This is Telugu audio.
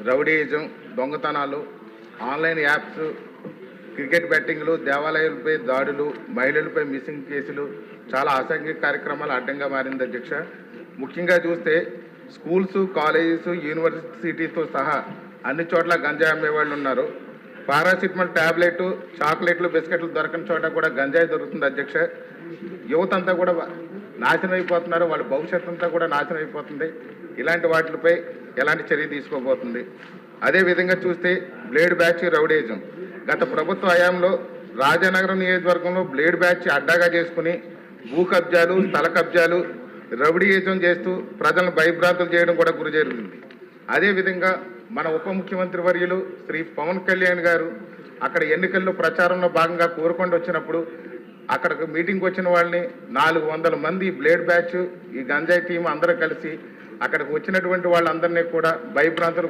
రౌడీయిజం, దొంగతనాలు, ఆన్లైన్ యాప్స్, క్రికెట్ బెట్టింగ్లు, దేవాలయాలపై దాడులు, మహిళలపై మిస్సింగ్ కేసులు చాలా అసాంఘిక కార్యక్రమాలు అడ్డంగా మారింది అధ్యక్ష. ముఖ్యంగా చూస్తే స్కూల్స్, కాలేజెస్, యూనివర్సిటీతో సహా అన్ని చోట్ల గంజాయి అమ్మేవాళ్ళు ఉన్నారు. పారాసిటమాల్ టాబ్లెట్, చాక్లెట్లు, బిస్కెట్లు దొరకని చోట కూడా గంజాయి దొరుకుతుంది అధ్యక్ష. యువత అంతా కూడా నాశనం అయిపోతున్నారు, వాళ్ళ భవిష్యత్తు అంతా కూడా నాశనం అయిపోతుంది. ఇలాంటి వాటిపై ఎలాంటి చర్య తీసుకోబోతుంది? అదేవిధంగా చూస్తే బ్లేడ్ బ్యాచ్ రౌడీయిజం గత ప్రభుత్వ హయాంలో రాజానగరం నియోజకవర్గంలో బ్లేడ్ బ్యాచ్ అడ్డాగా చేసుకుని భూ కబ్జాలు, స్థల కబ్జాలు, రౌడీయిజం చేస్తూ ప్రజలను భయభ్రాంతులు చేయడం కూడా గురి జరిగింది. అదేవిధంగా మన ఉప ముఖ్యమంత్రి వర్యులు శ్రీ పవన్ కళ్యాణ్ గారు అక్కడ ఎన్నికల్లో ప్రచారంలో భాగంగా కోరుకొండ వచ్చినప్పుడు అక్కడికి మీటింగ్కి వచ్చిన వాళ్ళని 400 మంది బ్లేడ్ బ్యాచ్, ఈ గంజాయి టీం అందరూ కలిసి అక్కడికి వచ్చినటువంటి వాళ్ళందరినీ కూడా భయభ్రాంతులు